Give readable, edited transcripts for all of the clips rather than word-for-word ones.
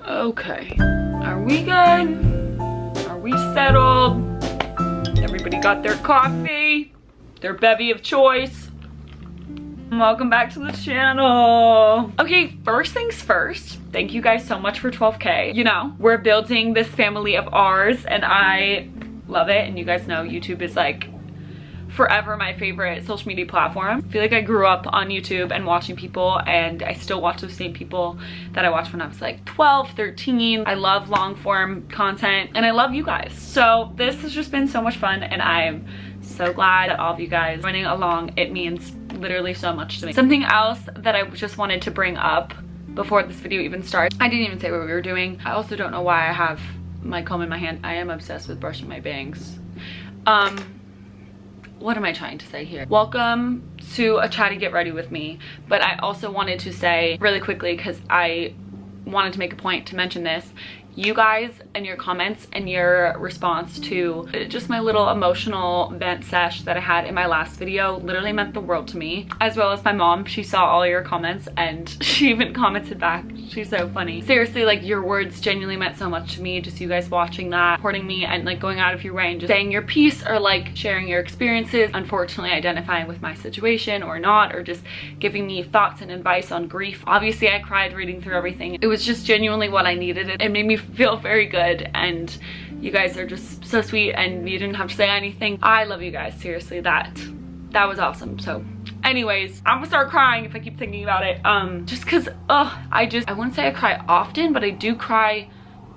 Okay, are we good? Are we settled? Everybody got their coffee, their bevy of choice. Welcome back to the channel. Okay, first things first, thank you guys so much for 12K. You know, we're building this family of ours and I love it. And you guys know YouTube is like forever my favorite social media platform. I feel like I grew up on YouTube and watching people, and I still watch those same people that I watched when I was like 12, 13. I love long form content and I love you guys. So this has just been so much fun and I'm so glad that all of you guys are joining along. It means literally so much to me. Something else that I just wanted to bring up before this video even starts. I didn't even say what we were doing. I also don't know why I have my comb in my hand. I am obsessed with brushing my bangs. What am I trying to say here? Welcome to a Chatty Get Ready with me. But I also wanted to say really quickly, because I wanted to make a point to mention this, you guys and your comments and your response to just my little emotional vent sesh that I had in my last video literally meant the world to me, as well as my mom. She saw all your comments and she even commented back. She's so funny. Seriously, like, your words genuinely meant so much to me. Just you guys watching that, supporting me, and like going out of your way and just saying your piece, or like sharing your experiences, unfortunately identifying with my situation or not, or just giving me thoughts and advice on grief. Obviously I cried reading through everything. It was just genuinely what I needed. It made me feel very good, and you guys are just so sweet and you didn't have to say anything. I love you guys, seriously. That was awesome. So anyways, I'm gonna start crying if I keep thinking about it, just because I wouldn't say I cry often, but I do cry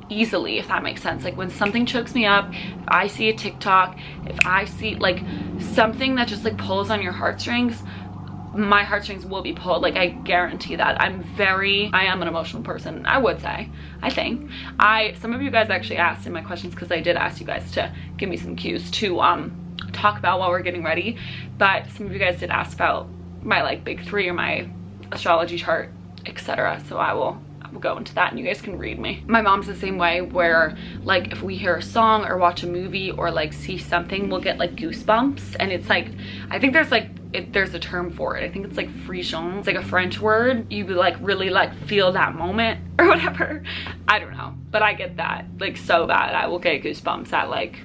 easily, if that makes sense. Like when something chokes me up, if I see a TikTok, if I see like something that just like pulls on your heartstrings, my heartstrings will be pulled. Like, I guarantee that. I am an emotional person, I would say. I think some of you guys actually asked in my questions, because I did ask you guys to give me some cues to talk about while we're getting ready, but some of you guys did ask about my like big three or my astrology chart, etc. So I will go into that and you guys can read me. My mom's the same way, where like if we hear a song or watch a movie or like see something, we'll get like goosebumps. And it's like, I think there's like there's a term for it. I think it's like frisson. It's like a French word. You like really like feel that moment or whatever. I don't know, but I get that like so bad. I will get goosebumps at like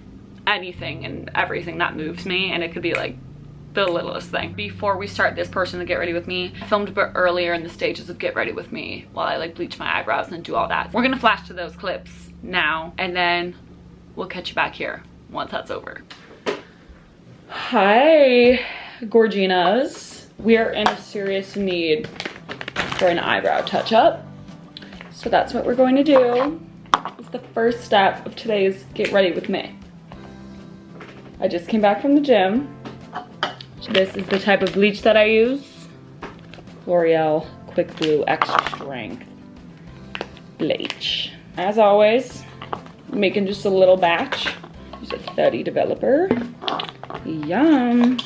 anything and everything that moves me, and it could be like the littlest thing. Before we start this portion of Get Ready With Me, I filmed a bit earlier in the stages of Get Ready With Me while I like bleach my eyebrows and do all that. We're gonna flash to those clips now, and then we'll catch you back here once that's over. Hi, Gorginas. We are in a serious need for an eyebrow touch-up, so that's what we're going to do. It's the first step of today's Get Ready With Me. I just came back from the gym. This is the type of bleach that I use. L'Oreal Quick Blue Extra Strength bleach. As always, making just a little batch. Use a 30 developer. Yum.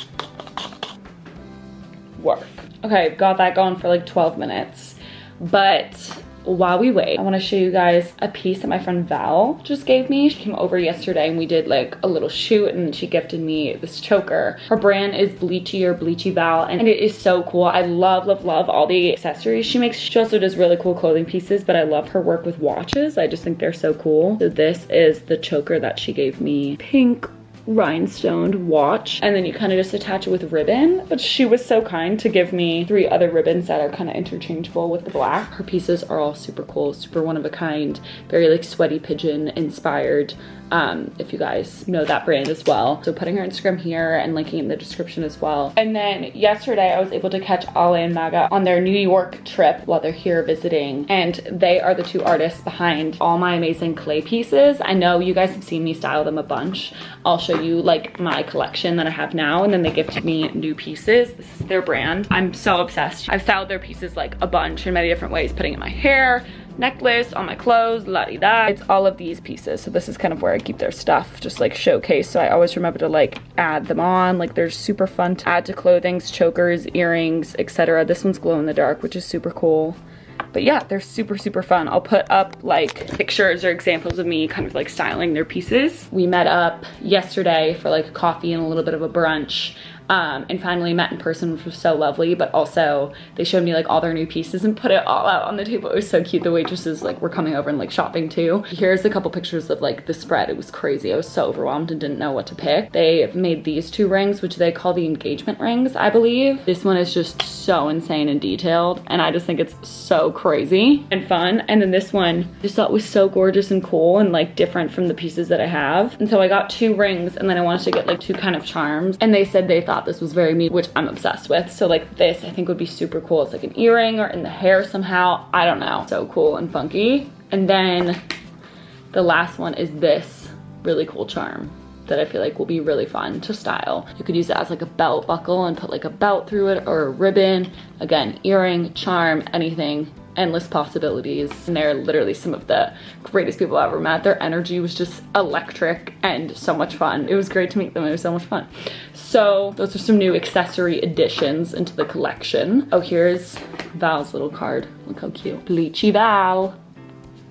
Work. Okay, got that going for like 12 minutes. But while we wait, I want to show you guys a piece that my friend Val just gave me. She came over yesterday and we did like a little shoot, and she gifted me this choker. Her brand is Bleachy Val, and it is so cool. I love all the accessories she makes. She also does really cool clothing pieces, but I love her work with watches. I just think they're so cool. So this is the choker that she gave me. Pink rhinestoned watch, and then you kind of just attach it with ribbon. But she was so kind to give me 3 other ribbons that are kind of interchangeable with the black. Her pieces are all super cool, super one of a kind, very like Sweaty Pigeon inspired, if you guys know that brand as well. So putting her Instagram here and linking in the description as well. And then yesterday I was able to catch Ale and Maga on their New York trip while they're here visiting, and they are the 2 artists behind all my amazing clay pieces. I know you guys have seen me style them a bunch. I'll show you like my collection that I have now, and then they gifted me new pieces. This is their brand. I'm so obsessed. I've styled their pieces like a bunch in many different ways, putting in my hair, necklace, on my clothes, la-di-da. It's all of these pieces. So this is kind of where I keep their stuff, just like showcase. So I always remember to like add them on. Like they're super fun to add to clothing, chokers, earrings, etc. This one's glow in the dark, which is super cool. But yeah, they're super fun. I'll put up like pictures or examples of me kind of like styling their pieces. We met up yesterday for like coffee and a little bit of a brunch. and finally met in person, which was so lovely. But also they showed me like all their new pieces and put it all out on the table. It was so cute. The waitresses like were coming over and like shopping too. Here's a couple pictures of like the spread. It was crazy. I was so overwhelmed and didn't know what to pick. They made these 2 rings, which they call the engagement rings, I believe. This one is just so insane and detailed, and I just think it's so crazy and fun. And then this one I just thought was so gorgeous and cool and like different from the pieces that I have. And so I got 2 rings, and then I wanted to get like 2 kind of charms, and they said they thought this was very me, which I'm obsessed with. So like this I think would be super cool. It's like an earring or in the hair somehow, I don't know. So cool and funky. And then the last one is this really cool charm that I feel like will be really fun to style. You could use it as like a belt buckle and put like a belt through it, or a ribbon. Again, earring, charm, anything. Endless possibilities. And they're literally some of the greatest people I've ever met. Their energy was just electric and so much fun. It was great to meet them. It was so much fun. So those are some new accessory additions into the collection. Oh, here's Val's little card. Look how cute. Bleachy Val.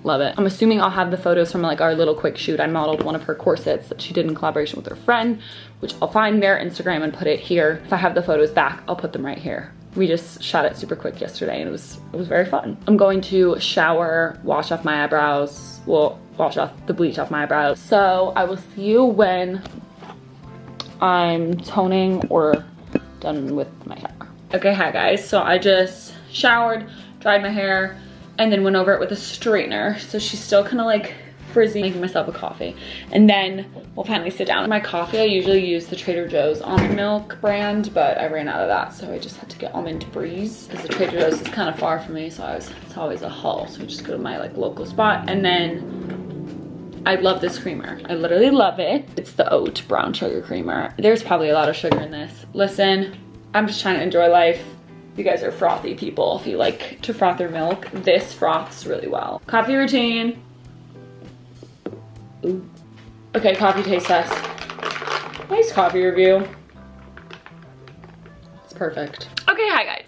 Love it. I'm assuming I'll have the photos from like our little quick shoot. I modeled one of her corsets that she did in collaboration with her friend, which I'll find their Instagram and put it here. If I have the photos back, I'll put them right here. We just shot it super quick yesterday and it was very fun. I'm going to shower, wash off my eyebrows. Well, wash off the bleach off my eyebrows. So I will see you when I'm toning or done with my shower. Okay, hi guys. So I just showered, dried my hair, and then went over it with a straightener. So she's still kind of like frizzy, making myself a coffee. And then we'll finally sit down. My coffee, I usually use the Trader Joe's almond milk brand, but I ran out of that. So I just had to get Almond Breeze because the Trader Joe's is kind of far from me. So it's always a haul. So I just go to my like local spot. And then I love this creamer. I literally love it. It's the oat brown sugar creamer. There's probably a lot of sugar in this. Listen, I'm just trying to enjoy life. You guys are frothy people. If you like to froth your milk, this froths really well. Coffee routine. Ooh. Okay, coffee taste test. Nice coffee review. It's perfect. Okay, hi guys.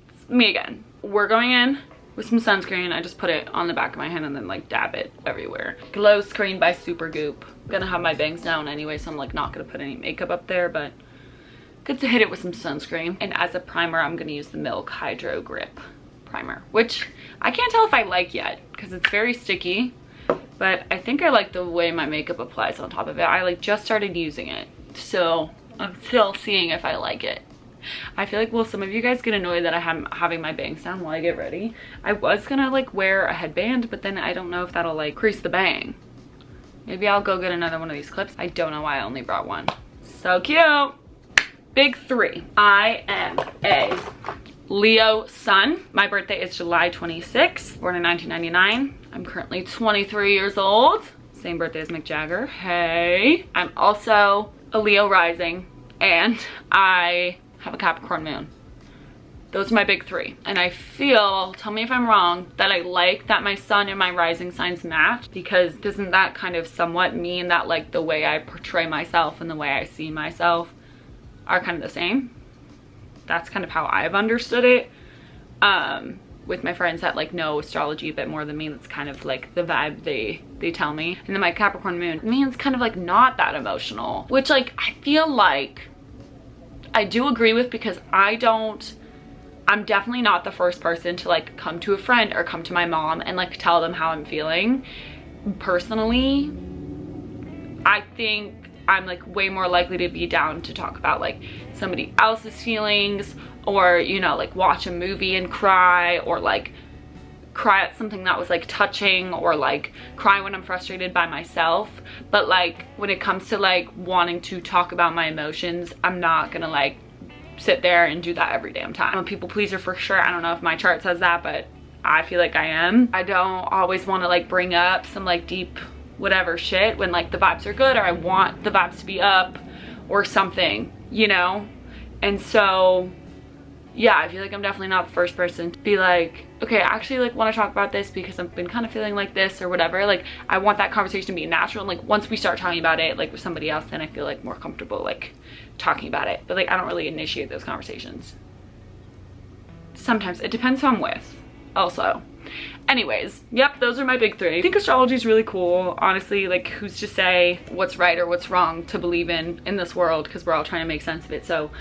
It's me again. We're going in with some sunscreen. I just put it on the back of my hand and then like dab it everywhere. Glow Screen by Supergoop. I'm gonna have my bangs down anyway, so I'm like not gonna put any makeup up there, but good to hit it with some sunscreen. And as a primer, I'm gonna use the Milk Hydro Grip primer, which I can't tell if I like yet because it's very sticky, but I think I like the way my makeup applies on top of it. I like just started using it, so I'm still seeing if I like it. I feel like, will some of you guys get annoyed that I'm having my bangs down while I get ready? I was gonna like wear a headband, but then I don't know if that'll like crease the bang. Maybe I'll go get another one of these clips. I don't know why I only brought one. So cute. Big 3. I am a Leo sun. My birthday is July 26th, born in 1999. I'm currently 23 years old. Same birthday as Mick Jagger. Hey. I'm also a Leo rising, and I have a Capricorn moon. Those are my big 3. And I feel, tell me if I'm wrong, that I like that my sun and my rising signs match, because doesn't that kind of somewhat mean that like the way I portray myself and the way I see myself are kind of the same? That's kind of how I've understood it. With my friends that like know astrology a bit more than me, that's kind of like the vibe they tell me. And then my Capricorn moon means kind of like not that emotional, which like I feel like I do agree with, because I'm definitely not the first person to like come to a friend or come to my mom and like tell them how I'm feeling. Personally, I think I'm like way more likely to be down to talk about like somebody else's feelings, or you know, like watch a movie and cry, or like cry at something that was like touching, or like cry when I'm frustrated by myself. But like when it comes to like wanting to talk about my emotions, I'm not gonna like sit there and do that every damn time. I'm a people pleaser for sure. I don't know if my chart says that, but I feel like I am. I don't always want to like bring up some like deep whatever shit when like the vibes are good, or I want the vibes to be up or something, you know? And so yeah, I feel like I'm definitely not the first person to be like, okay, I actually like want to talk about this because I've been kind of feeling like this or whatever. Like I want that conversation to be natural, and like once we start talking about it like with somebody else, then I feel like more comfortable like talking about it. But like I don't really initiate those conversations. Sometimes it depends who I'm with also. Anyways, yep, those are my big three. I think astrology is really cool. Honestly, like, who's to say what's right or what's wrong to believe in this world, because we're all trying to make sense of it. So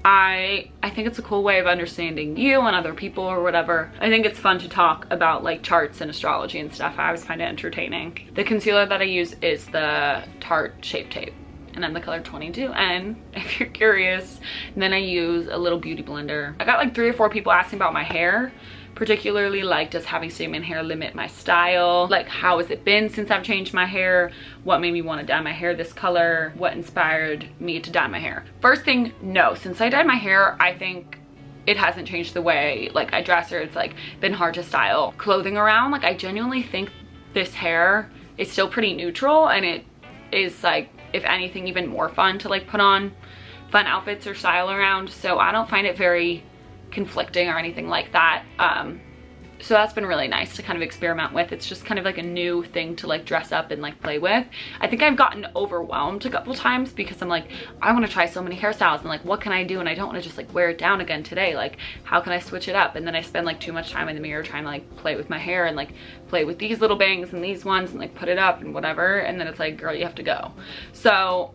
I think it's a cool way of understanding you and other people or whatever. I think it's fun to talk about like charts and astrology and stuff. I always find it entertaining. The concealer that I use is the Tarte Shape Tape, and I'm the color 22N, if you're curious. And then I use a little beauty blender. I got like 3 or 4 people asking about my hair, particularly like, does having statement hair limit my style? Like, how has it been since I've changed my hair? What made me want to dye my hair this color? What inspired me to dye my hair? First thing, no, since I dyed my hair, I think it hasn't changed the way like I dress, or it's like been hard to style clothing around. Like, I genuinely think this hair is still pretty neutral, and it is like, if anything, even more fun to like put on fun outfits or style around. So I don't find it very conflicting or anything like that. So that's been really nice to kind of experiment with. It's just kind of like a new thing to like dress up and like play with. I think I've gotten overwhelmed a couple times because I'm like, I want to try so many hairstyles, and like, what can I do? And I don't want to just like wear it down again today. Like, how can I switch it up? And then I spend like too much time in the mirror trying to like play with my hair and like play with these little bangs and these ones and like put it up and whatever. And then it's like, girl, you have to go. So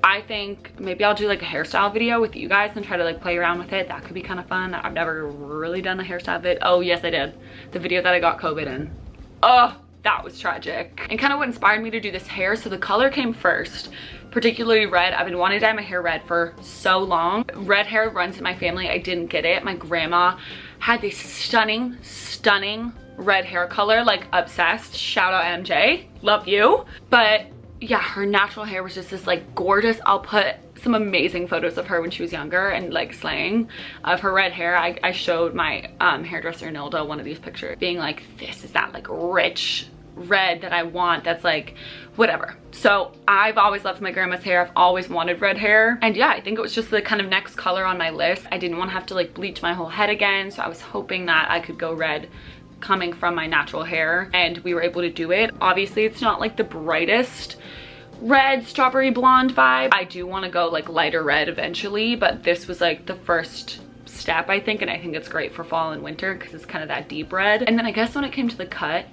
I think maybe I'll do like a hairstyle video with you guys and try to like play around with it. That could be kind of fun. I've never really done a hairstyle vid. Oh yes, I did. The video that I got COVID in. Oh, that was tragic. And kind of what inspired me to do this hair. So the color came first, particularly red. I've been wanting to dye my hair red for so long. Red hair runs in my family. I didn't get it. My grandma had this stunning red hair color, like obsessed. Shout out MJ, love you. But yeah, her natural hair was just this like gorgeous. I'll put some amazing photos of her when she was younger and like slaying of her red hair. I showed my hairdresser Nilda one of these pictures, being like, this is that like rich red that I want, that's like whatever. So I've always loved my grandma's hair. I've always wanted red hair, and yeah, I think it was just the kind of next color on my list. I didn't want to have to like bleach my whole head again, so I was hoping that I could go red coming from my natural hair, and we were able to do it. Obviously it's not like the brightest red strawberry blonde vibe. I do want to go like lighter red eventually, but this was like the first step, I think, and I think it's great for fall and winter because it's kind of that deep red. And then I guess when it came to the cut,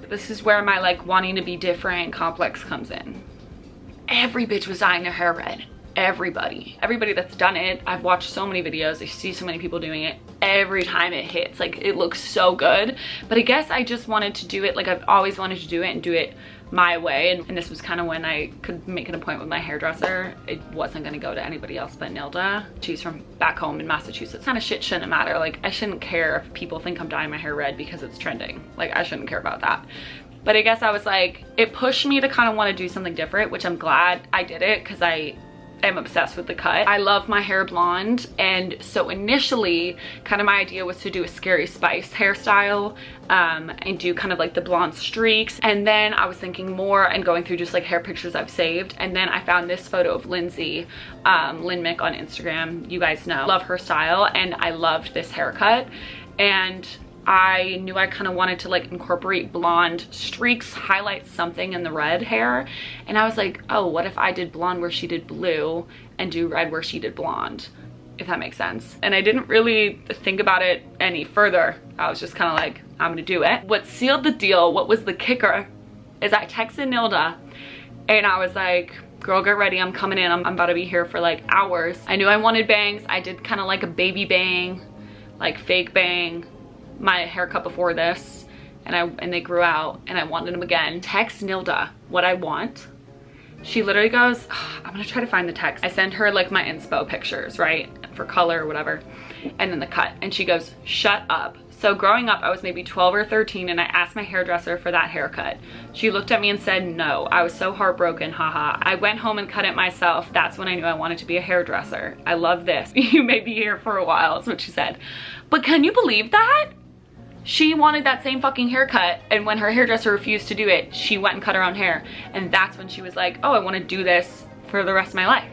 this is where my like wanting to be different complex comes in. Every bitch was dyeing their hair red. Everybody that's done it. I've watched so many videos, I see so many people doing it. Every time it hits, like, it looks so good. But I guess I just wanted to do it like I've always wanted to do it, and do it my way. And this was kind of when I could make an appointment with my hairdresser. It wasn't going to go to anybody else but Nilda. She's from back home in Massachusetts. Kind of shit shouldn't matter. Like, I shouldn't care if people think I'm dyeing my hair red because it's trending. Like, I shouldn't care about that. But I guess I was like, it pushed me to kind of want to do something different, which I'm glad I did it because I'm obsessed with the cut. I love my hair blonde, and so initially kind of my idea was to do a Scary Spice hairstyle and do kind of like the blonde streaks. And then I was thinking more and going through just like hair pictures I've saved, and then I found this photo of Lindsay, Lynn Mick on Instagram. You guys know, love her style, and I loved this haircut, and I knew I kind of wanted to like incorporate blonde streaks, highlight something in the red hair. And I was like, oh, what if I did blonde where she did blue and do red where she did blonde, if that makes sense. And I didn't really think about it any further. I was just kind of like, I'm gonna do it. What sealed the deal, what was the kicker, is I texted Nilda and I was like, girl, get ready, I'm coming in. I'm about to be here for like hours. I knew I wanted bangs. I did kind of like a baby bang, like fake bang, my haircut before this, and they grew out, and I wanted them again. Text Nilda what I want. She literally goes, oh, I'm gonna try to find the text. I send her like my inspo pictures, right, for color or whatever, and then the cut, and she goes, shut up. So growing up, I was maybe 12 or 13, and I asked my hairdresser for that haircut. She looked at me and said no. I was so heartbroken, haha. I went home and cut it myself. That's when I knew I wanted to be a hairdresser. I love this. You may be here for a while, is what she said. But can you believe that? She wanted that same fucking haircut, and when her hairdresser refused to do it, she went and cut her own hair. And that's when she was like, oh, I want to do this for the rest of my life.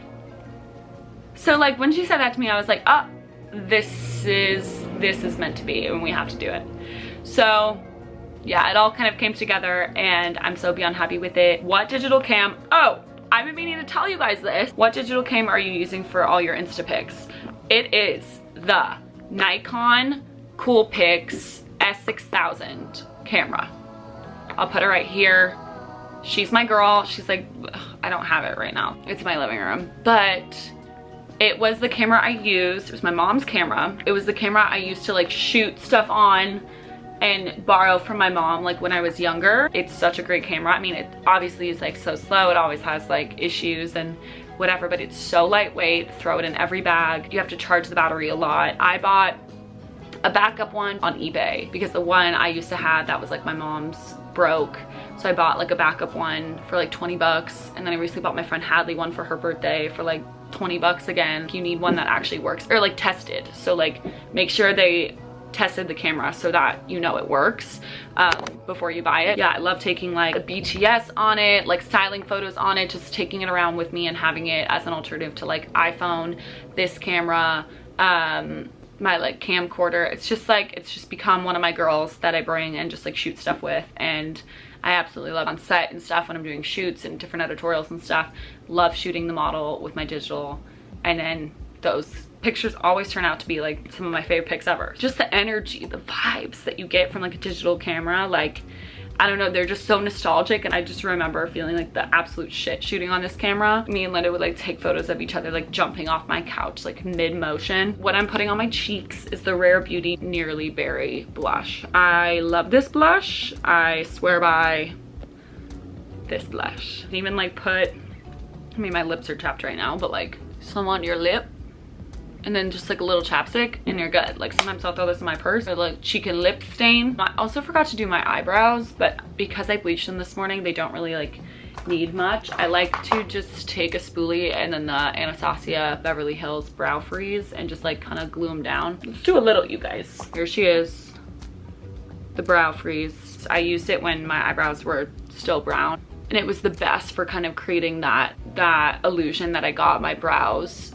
So like when she said that to me, I was like, oh, this is meant to be, and we have to do it. So yeah, it all kind of came together, and I'm so beyond happy with it. What digital cam, oh, I've been meaning to tell you guys this. What digital cam are you using for all your Insta pics? It is the Nikon Coolpix S6000 camera. I'll put her right here. She's my girl. She's like, I don't have it right now. It's in my living room. But it was the camera I used. It was my mom's camera. It was the camera I used to like shoot stuff on and borrow from my mom like when I was younger. It's such a great camera. I mean, it obviously is like so slow. It always has like issues and whatever, but it's so lightweight. Throw it in every bag. You have to charge the battery a lot. I bought a backup one on eBay because the one I used to have that was like my mom's broke. So I bought like a backup one for like 20 bucks. And then I recently bought my friend Hadley one for her birthday for like 20 bucks again. You need one that actually works or like tested. So like make sure they tested the camera so that you know it works before you buy it. Yeah, I love taking like a BTS on it, like styling photos on it, just taking it around with me and having it as an alternative to like iPhone, this camera, my like camcorder. It's just become one of my girls that I bring and just like shoot stuff with, and I absolutely love on set and stuff when I'm doing shoots and different editorials and stuff. Love shooting the model with my digital, and then those pictures always turn out to be like some of my favorite pics ever. Just the energy, the vibes that you get from like a digital camera, like I don't know, they're just so nostalgic. And I just remember feeling like the absolute shit shooting on this camera. Me and Linda would like take photos of each other like jumping off my couch like mid-motion. What I'm putting on my cheeks is the Rare Beauty Nearly Berry blush. I love this blush. I swear by this blush. And even like put, I mean my lips are chapped right now, but like some on your lip and then just like a little chapstick and you're good. Like sometimes I'll throw this in my purse or like cheek and lip stain. I also forgot to do my eyebrows, but because I bleached them this morning, they don't really like need much. I like to just take a spoolie and then the Anastasia Beverly Hills Brow Freeze and just like kind of glue them down. Let's do a little, you guys. Here she is, the Brow Freeze. I used it when my eyebrows were still brown, and it was the best for kind of creating that illusion that I got my brows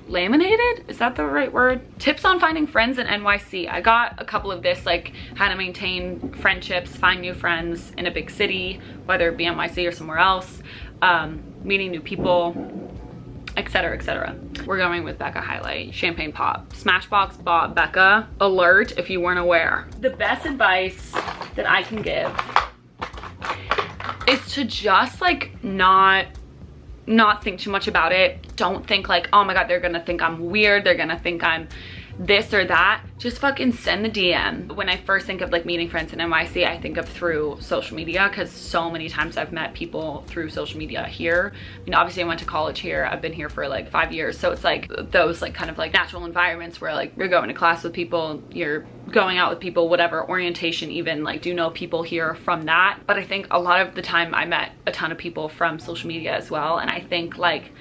laminated. Is that the right word? Tips on finding friends in NYC. I got a couple of this, like how to maintain friendships, find new friends in a big city, whether it be NYC or somewhere else, meeting new people, etc, etc. We're going with Becca Highlight Champagne Pop. Smashbox bought Becca. Alert if you weren't aware. The best advice that I can give is to just like not think too much about it. Don't think like, oh my god, they're gonna think I'm weird, they're gonna think I'm this or that. Just fucking send the DM. When I first think of like meeting friends in NYC, I think of through social media, because so many times I've met people through social media here. I mean, obviously I went to college here. I've been here for like 5 years, so it's like those like kind of like natural environments where like you're going to class with people, you're going out with people, whatever, orientation even, like do know people here from that. But I think a lot of the time I met a ton of people from social media as well, and I think like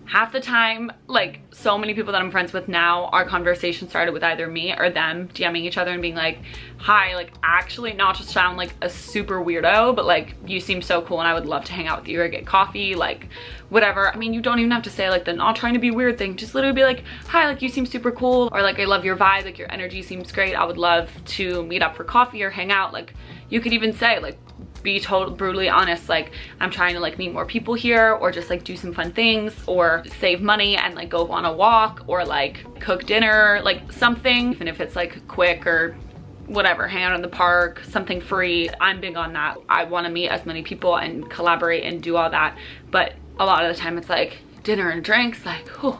half the time, like so many people that I'm friends with now, our conversation started with either me or them DMing each other and being like, hi, like actually not to sound like a super weirdo, but like you seem so cool and I would love to hang out with you or get coffee, like whatever. I mean, you don't even have to say like the not trying to be weird thing. Just literally be like, hi, like you seem super cool, or like I love your vibe, like your energy seems great, I would love to meet up for coffee or hang out. Like you could even say like, be brutally honest, like I'm trying to like meet more people here, or just like do some fun things, or save money and like go on a walk, or like cook dinner, like something, even if it's like quick or whatever, hang out in the park, something free. I'm big on that. I want to meet as many people and collaborate and do all that, but a lot of the time it's like dinner and drinks, like whew,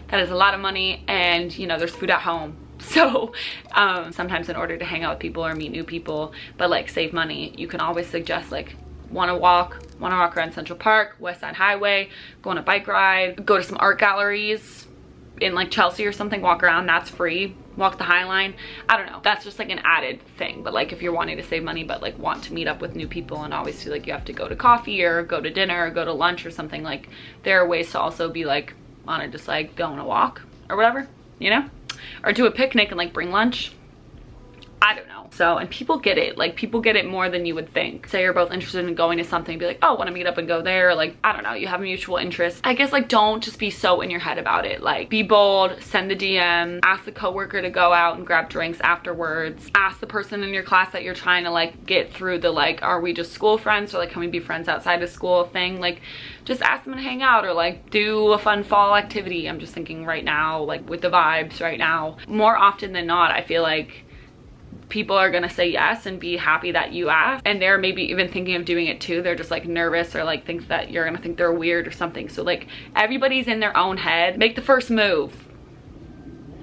that is a lot of money, and you know there's food at home. So sometimes in order to hang out with people or meet new people but like save money, you can always suggest like wanna walk around Central Park, West Side Highway, go on a bike ride, go to some art galleries in like Chelsea or something, walk around, that's free, walk the High Line. I don't know, that's just like an added thing. But like if you're wanting to save money but like want to meet up with new people and always feel like you have to go to coffee or go to dinner or go to lunch or something, like there are ways to also be like wanna just like go on a walk or whatever, you know, or do a picnic and like bring lunch. I don't know. So, and people get it, like people get it more than you would think. Say you're both interested in going to something, be like, oh, want to meet up and go there, like I don't know, you have a mutual interest. I guess like don't just be so in your head about it. Like be bold, send the DM, ask the coworker to go out and grab drinks afterwards, ask the person in your class that you're trying to like get through the like, are we just school friends, or like can we be friends outside of school thing. Like just ask them to hang out, or like do a fun fall activity. I'm just thinking right now, like with the vibes right now, more often than not, I feel like people are gonna say yes and be happy that you asked, and they're maybe even thinking of doing it too. They're just like nervous or like think that you're gonna think they're weird or something. So like everybody's in their own head. Make the first move.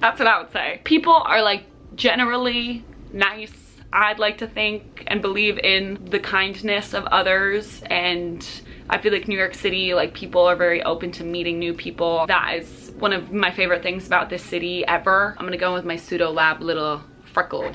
That's what I would say. People are like generally nice. I'd like to think and believe in the kindness of others, and I feel like New York City, like people are very open to meeting new people. That is one of my favorite things about this city ever. I'm gonna go with my Pseudo Lab little freckle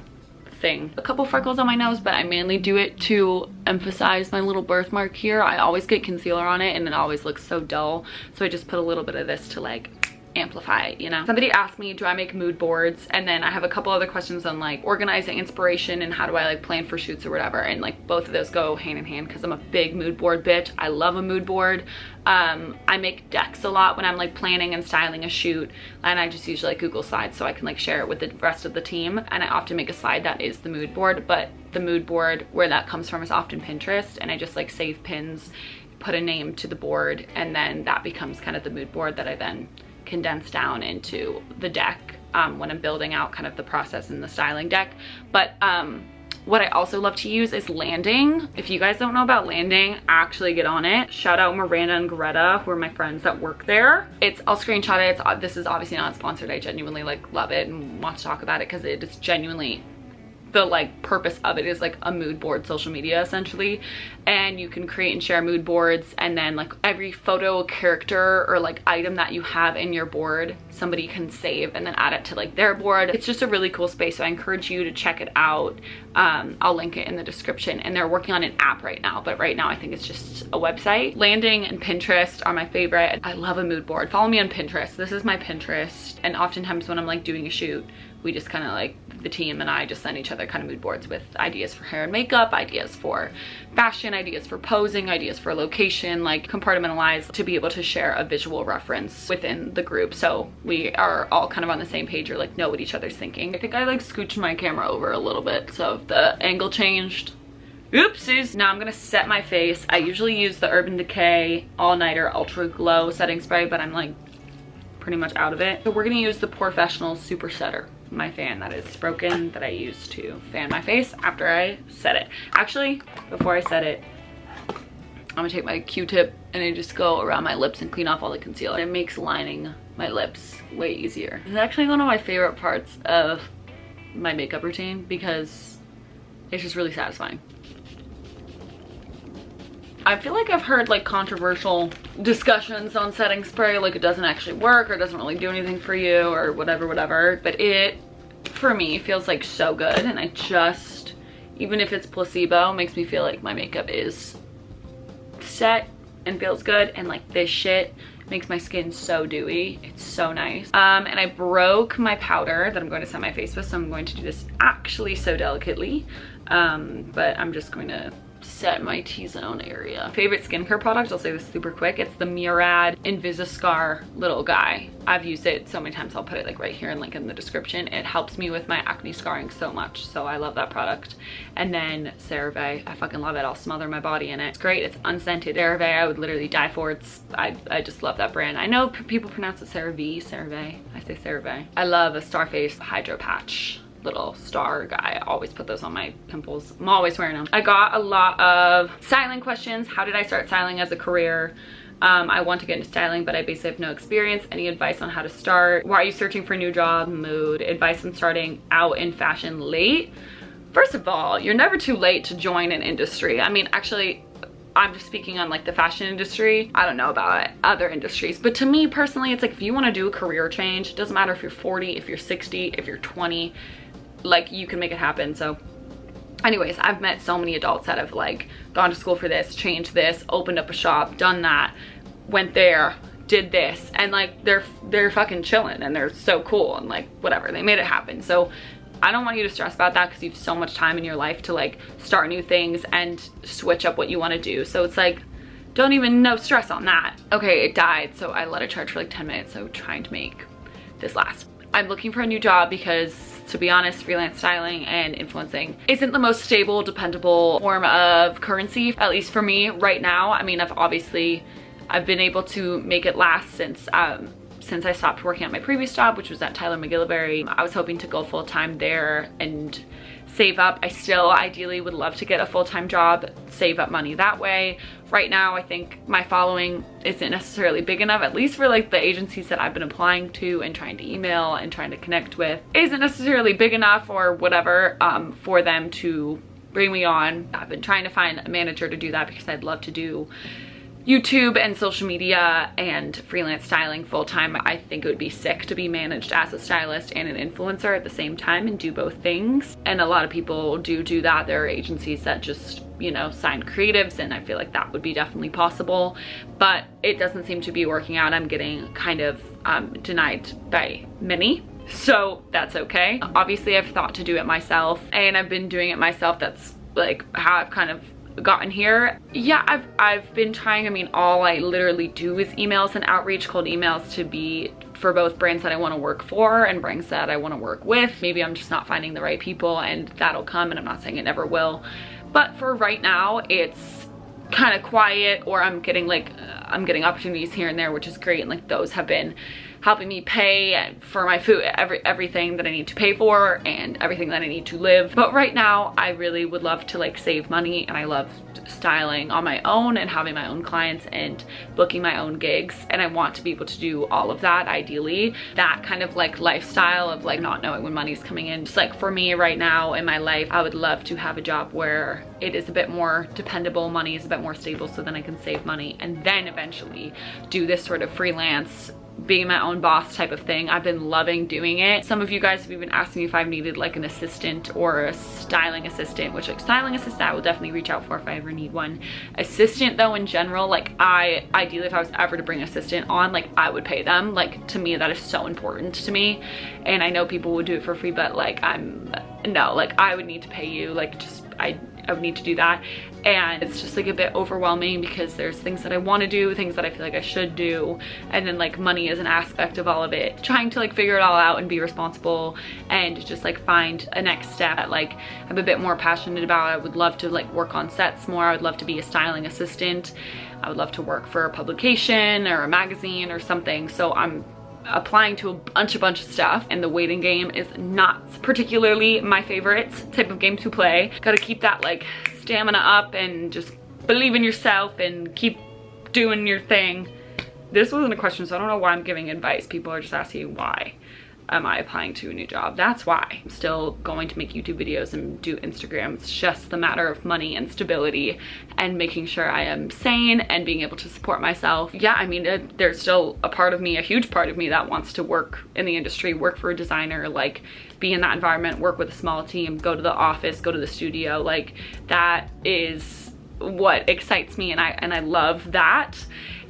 thing. A couple freckles on my nose, but I mainly do it to emphasize my little birthmark here. I always get concealer on it and it always looks so dull, so I just put a little bit of this to like amplify it, you know. Somebody asked me, do I make mood boards? And then I have a couple other questions on like organizing inspiration and how do I like plan for shoots or whatever, and like both of those go hand in hand because I'm a big mood board bitch. I love a mood board. I make decks a lot when I'm like planning and styling a shoot, and I just usually like Google Slides so I can like share it with the rest of the team, and I often make a slide that is the mood board, but the mood board where that comes from is often Pinterest, and I just like save pins, put a name to the board, and then that becomes kind of the mood board that I then condense down into the deck when I'm building out kind of the process in the styling deck. But what I also love to use is Landing. If you guys don't know about Landing, actually get on it. Shout out Miranda and Greta, who are my friends that work there. I'll screenshot it. This is obviously not sponsored. I genuinely like love it and want to talk about it because it is genuinely, the like purpose of it is like a mood board social media essentially, and you can create and share mood boards, and then like every photo, character, or like item that you have in your board somebody can save and then add it to like their board. It's just a really cool space, so I encourage you to check it out. I'll link it in the description, and they're working on an app right now, but right now I think it's just a website. Landing and Pinterest are my favorite. I love a mood board. Follow me on Pinterest. This is my Pinterest, and oftentimes when I'm like doing a shoot, we just kind of like, the team and I just send each other kind of mood boards with ideas for hair and makeup, ideas for fashion, ideas for posing, ideas for location, like compartmentalized to be able to share a visual reference within the group, so we are all kind of on the same page or like know what each other's thinking. I think I like scooched my camera over a little bit, so if the angle changed, oopsies. Now I'm gonna set my face. I usually use the Urban Decay All Nighter Ultra Glow setting spray, but I'm like pretty much out of it. So we're gonna use the Professional Super Setter, my fan that is broken, that I use to fan my face after I set it. Actually, before I set it, I'm gonna take my Q-tip and I just go around my lips and clean off all the concealer. It makes lining my lips way easier. It's actually one of my favorite parts of my makeup routine because it's just really satisfying. I feel like I've heard like controversial discussions on setting spray, like it doesn't actually work or doesn't really do anything for you or whatever, but it, for me, feels like so good, and I just, even if it's placebo, makes me feel like my makeup is set and feels good, and like this shit makes my skin so dewy. It's so nice. And I broke my powder that I'm going to set my face with, so I'm going to do this actually so delicately, but I'm just going to set my T-zone area. Favorite skincare product, I'll say this super quick, it's the Murad Invisiscar little guy. I've used it so many times, I'll put it like right here and link in the description. It helps me with my acne scarring so much, so I love that product. And then CeraVe, I fucking love it. I'll smother my body in it. It's great, it's unscented. CeraVe, I would literally die for. I just love that brand. I know people pronounce it CeraVe, I say CeraVe. I love a Starface Hydro Patch little star guy. I always put those on my pimples. I'm always wearing them. I got a lot of styling questions. How did I start styling as a career? I want to get into styling, but I basically have no experience. Any advice on how to start? Why are you searching for a new job? Mood. Advice on starting out in fashion late? First of all, you're never too late to join an industry. I mean, actually, I'm just speaking on like the fashion industry. I don't know about other industries, but to me personally, it's like if you want to do a career change, it doesn't matter if you're 40, if you're 60, if you're 20, like you can make it happen. So anyways, I've met so many adults that have like gone to school for this, changed this, opened up a shop, done that, went there, did this, and like they're fucking chilling and they're so cool and like whatever, they made it happen. So I don't want you to stress about that because you have so much time in your life to like start new things and switch up what you want to do. So it's like, don't even no stress on that. Okay, it died, so I let it charge for like 10 minutes, so trying to make this last. I'm looking for a new job because, to be honest, freelance styling and influencing isn't the most stable, dependable form of currency, at least for me right now. I mean, I've been able to make it last since I stopped working at my previous job, which was at Tyler McGillivray. I was hoping to go full-time there and save up. I still ideally would love to get a full-time job, save up money that way. Right now, I think my following isn't necessarily big enough, at least for like the agencies that I've been applying to and trying to email and trying to connect with, isn't necessarily big enough or whatever for them to bring me on. I've been trying to find a manager to do that because I'd love to do YouTube and social media and freelance styling full-time. I think it would be sick to be managed as a stylist and an influencer at the same time and do both things. And a lot of people do that. There are agencies that just, you know, sign creatives, and I feel like that would be definitely possible, but it doesn't seem to be working out. I'm getting kind of denied by many. So that's okay. Obviously I've thought to do it myself, and I've been doing it myself. That's like how I've kind of gotten here. Yeah, I've been trying. I mean, all I literally do is emails and outreach, cold emails, to be for both brands that I want to work for and brands that I want to work with. Maybe I'm just not finding the right people, and that'll come, and I'm not saying it never will, but for right now it's kind of quiet, or I'm getting opportunities here and there, which is great, and like those have been helping me pay for my food, everything that I need to pay for and everything that I need to live. But right now I really would love to like save money, and I love styling on my own and having my own clients and booking my own gigs, and I want to be able to do all of that. Ideally, that kind of like lifestyle of like not knowing when money's coming in, just like for me right now in my life, I would love to have a job where it is a bit more dependable, money is a bit more stable, so then I can save money and then eventually do this sort of freelance, being my own boss type of thing. I've been loving doing it. Some of you guys have even asked me if I've needed like an assistant or a styling assistant, which like styling assistant I will definitely reach out for if I ever need one. Assistant though, in general, like ideally if I was ever to bring an assistant on, like I would pay them. Like to me that is so important to me, and I know people would do it for free, but like no, like I would need to pay you, like just I would need to do that. And it's just like a bit overwhelming because there's things that I want to do, things that I feel like I should do, and then like money is an aspect of all of it. Trying to like figure it all out and be responsible and just like find a next step that like I'm a bit more passionate about. I would love to like work on sets more. I would love to be a styling assistant. I would love to work for a publication or a magazine or something. So I'm applying to a bunch of stuff, and the waiting game is not particularly my favorite type of game to play. Gotta keep that like stamina up and just believe in yourself and keep doing your thing. This wasn't a question, so I don't know why I'm giving advice. People are just asking why am I applying to a new job. That's why. I'm still going to make YouTube videos and do Instagram. It's just the matter of money and stability and making sure I am sane and being able to support myself. Yeah, I mean, there's still a part of me, a huge part of me, that wants to work in the industry, work for a designer, like be in that environment, work with a small team, go to the office, go to the studio. Like that is what excites me, and I love that.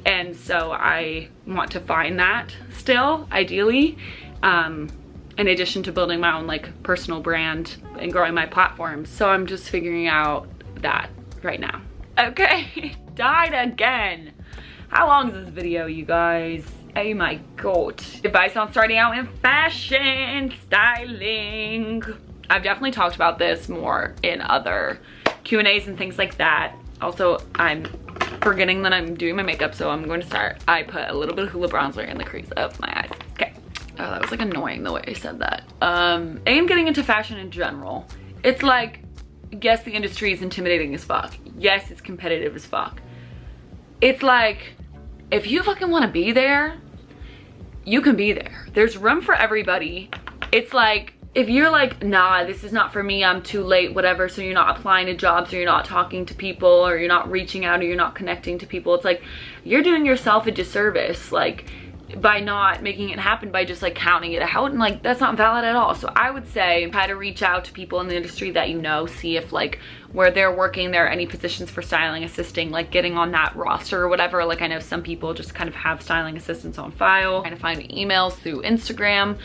And so I want to find that still, ideally. In addition to building my own like personal brand and growing my platform. So I'm just figuring out that right now. Okay, died again. How long is this video, you guys? Oh my god. Advice on starting out in fashion styling. I've definitely talked about this more in other Q&As and things like that. Also, I'm forgetting that I'm doing my makeup, so I'm going to start. I put a little bit of Hoola bronzer in the crease of my eyes. Okay. Oh, that was like annoying the way I said that. I am getting into fashion in general. It's like, yes, the industry is intimidating as fuck. Yes, it's competitive as fuck. It's like, if you fucking want to be there, you can be there. There's room for everybody. It's like, if you're like, nah, this is not for me, I'm too late, whatever, so you're not applying to jobs, or you're not talking to people, or you're not reaching out, or you're not connecting to people, it's like, you're doing yourself a disservice. Like, by not making it happen, by just like counting it out, and like that's not valid at all. So I would say try to reach out to people in the industry that you know, see if like where they're working there are any positions for styling assisting, like getting on that roster or whatever. Like I know some people just kind of have styling assistants on file. Kind of find emails through Instagram,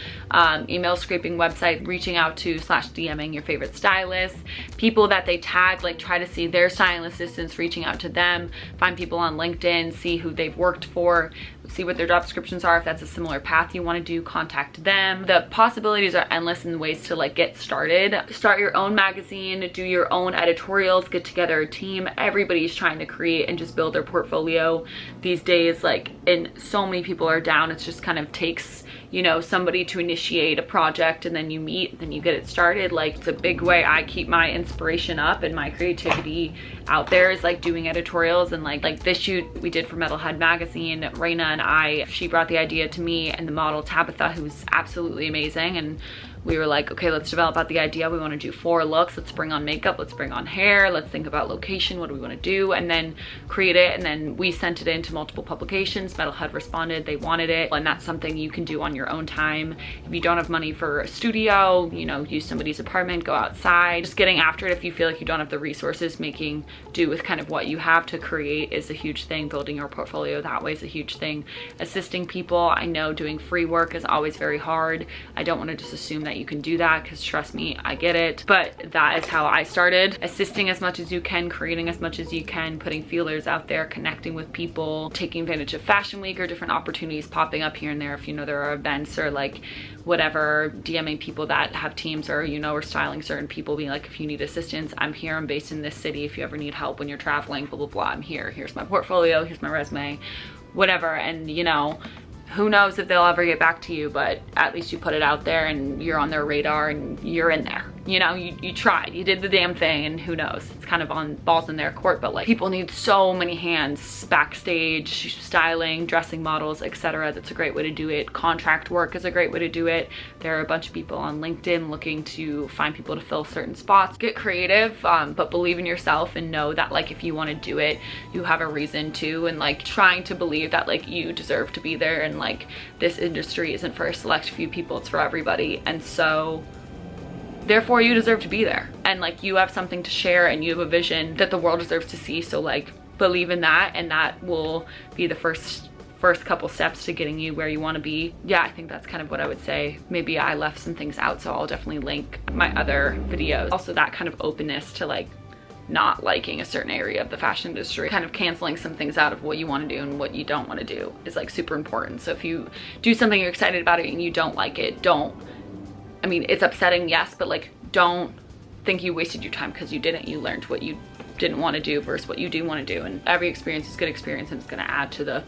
email scraping website, reaching out to / DMing your favorite stylists, people that they tag, like try to see their styling assistants, reaching out to them, find people on LinkedIn, see who they've worked for, see what their job descriptions are. If that's a similar path you want to do, contact them. The possibilities are endless in ways to like get started. Start your own magazine, do your own editorial editorials, get together a team. Everybody's trying to create and just build their portfolio these days, like, and so many people are down. It's just kind of takes, you know, somebody to initiate a project, and then you meet, then you get it started. Like, it's a big way I keep my inspiration up and my creativity out there, is like doing editorials. And like this shoot we did for Metalhead magazine, Raina and I, she brought the idea to me and the model Tabitha, who's absolutely amazing, and we were like, okay, let's develop out the idea. We want to do 4 looks. Let's bring on makeup. Let's bring on hair. Let's think about location. What do we want to do? And then create it. And then we sent it into multiple publications. Metalhead responded. They wanted it. And that's something you can do on your own time. If you don't have money for a studio, you know, use somebody's apartment, go outside. Just getting after it if you feel like you don't have the resources. Making do with kind of what you have to create is a huge thing. Building your portfolio that way is a huge thing. Assisting people. I know doing free work is always very hard. I don't want to just assume that you can do that, because trust me, I get it. But that is how I started. Assisting as much as you can, creating as much as you can, putting feelers out there, connecting with people, taking advantage of Fashion Week or different opportunities popping up here and there. If you know there are events or like whatever, DMing people that have teams, or you know, or styling certain people, being like, if you need assistance, I'm here, I'm based in this city. If you ever need help when you're traveling, blah, blah, blah, I'm here. Here's my portfolio, here's my resume, whatever. And you know, who knows if they'll ever get back to you, but at least you put it out there and you're on their radar and you're in there. You know, you tried, you did the damn thing, and who knows, it's kind of on balls in their court. But like, people need so many hands backstage, styling, dressing models, etc. That's a great way to do it. Contract work is a great way to do it. There are a bunch of people on LinkedIn looking to find people to fill certain spots. Get creative, but believe in yourself and know that like, if you want to do it, you have a reason to, and like trying to believe that like you deserve to be there, and like this industry isn't for a select few people, it's for everybody. And so therefore you deserve to be there, and like you have something to share, and you have a vision that the world deserves to see. So like, believe in that, and that will be the first couple steps to getting you where you want to be. Yeah, I think that's kind of what I would say. Maybe I left some things out, so I'll definitely link my other videos. Also, that kind of openness to like not liking a certain area of the fashion industry, kind of canceling some things out of what you want to do and what you don't want to do is like super important. So if you do something, you're excited about it, and you don't like it, I mean, it's upsetting, yes, but like, don't think you wasted your time because you didn't. You learned what you didn't want to do versus what you do want to do. And every experience is good experience, and it's going to add to the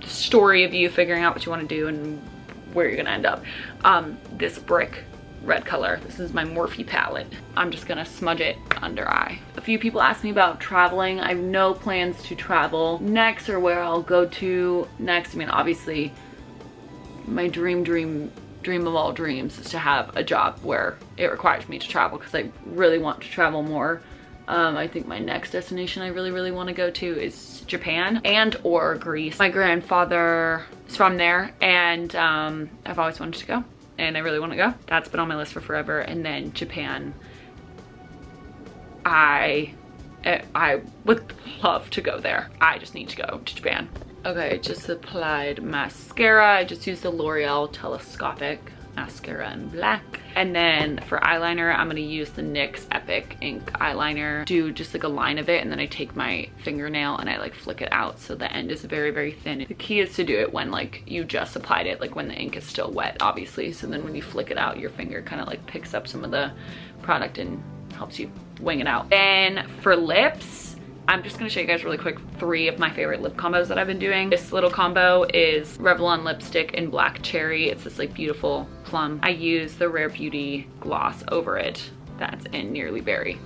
story of you figuring out what you want to do and where you're going to end up. This brick red color, this is my Morphe palette. I'm just going to smudge it under eye. A few people asked me about traveling. I have no plans to travel next, or where I'll go to next. I mean, obviously, my dream of all dreams is to have a job where it requires me to travel, because I really want to travel more. I think my next destination I really want to go to is Japan and or Greece. My grandfather is from there, and I've always wanted to go, and I really want to go. That's been on my list for forever. And then Japan, I would love to go there. I just need to go to Japan. Okay, I just applied mascara. I just used the L'Oreal Telescopic mascara in black. And then for eyeliner, I'm gonna use the NYX Epic Ink eyeliner. Do just like a line of it, and then I take my fingernail and I like flick it out so the end is very thin. The key is to do it when like you just applied it, like when the ink is still wet, obviously. So then when you flick it out, your finger kind of like picks up some of the product and helps you wing it out. Then for lips, I'm just gonna show you guys really quick 3 of my favorite lip combos that I've been doing. This little combo is Revlon lipstick in Black Cherry. It's this like beautiful plum. I use the Rare Beauty gloss over it that's in Nearly Berry,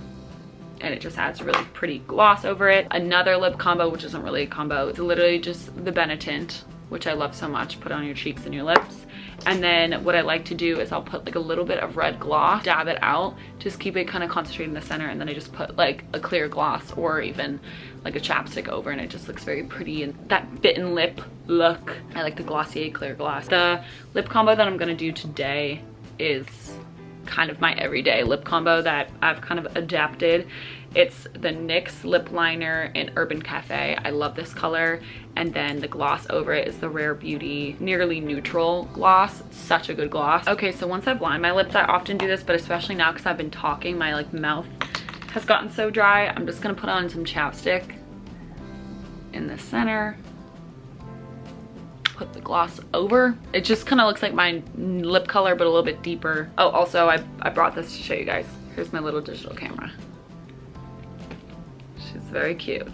and it just adds a really pretty gloss over it. Another lip combo, which isn't really a combo, it's literally just the Benetint, which I love so much. Put on your cheeks and your lips. And then what I like to do is I'll put like a little bit of red gloss, dab it out, just keep it kind of concentrated in the center, and then I just put like a clear gloss or even like a chapstick over, and it just looks very pretty, and that bitten lip look. I like the Glossier clear gloss. The lip combo that I'm gonna do today is kind of my everyday lip combo that I've kind of adapted. It's the NYX lip liner in Urban Cafe. I love this color. And then the gloss over it is the Rare Beauty Nearly Neutral gloss. It's such a good gloss. Okay, so once I've lined my lips, I often do this, but especially now because I've been talking, my like mouth has gotten so dry. I'm just gonna put on some chapstick in the center. Put the gloss over. It just kind of looks like my lip color, but a little bit deeper. Oh, also I brought this to show you guys. Here's my little digital camera. very cute.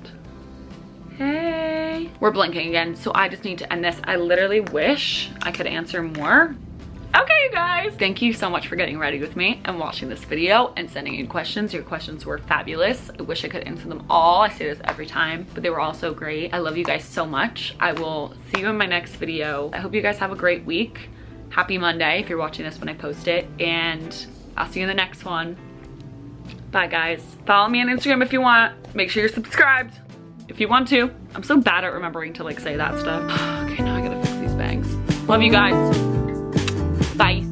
Hey. We're blinking again, so I just need to end this. I literally wish I could answer more. Okay, you guys, thank you so much for getting ready with me and watching this video and sending in questions. Your questions were fabulous. I wish I could answer them all. I say this every time, but they were all so great. I love you guys so much. I will see you in my next video. I hope you guys have a great week. Happy Monday if you're watching this when I post it, and I'll see you in the next one. Bye, guys. Follow me on Instagram if you want. Make sure you're subscribed if you want to. I'm so bad at remembering to like say that stuff. Okay, now I gotta fix these bangs. Love you guys. Bye.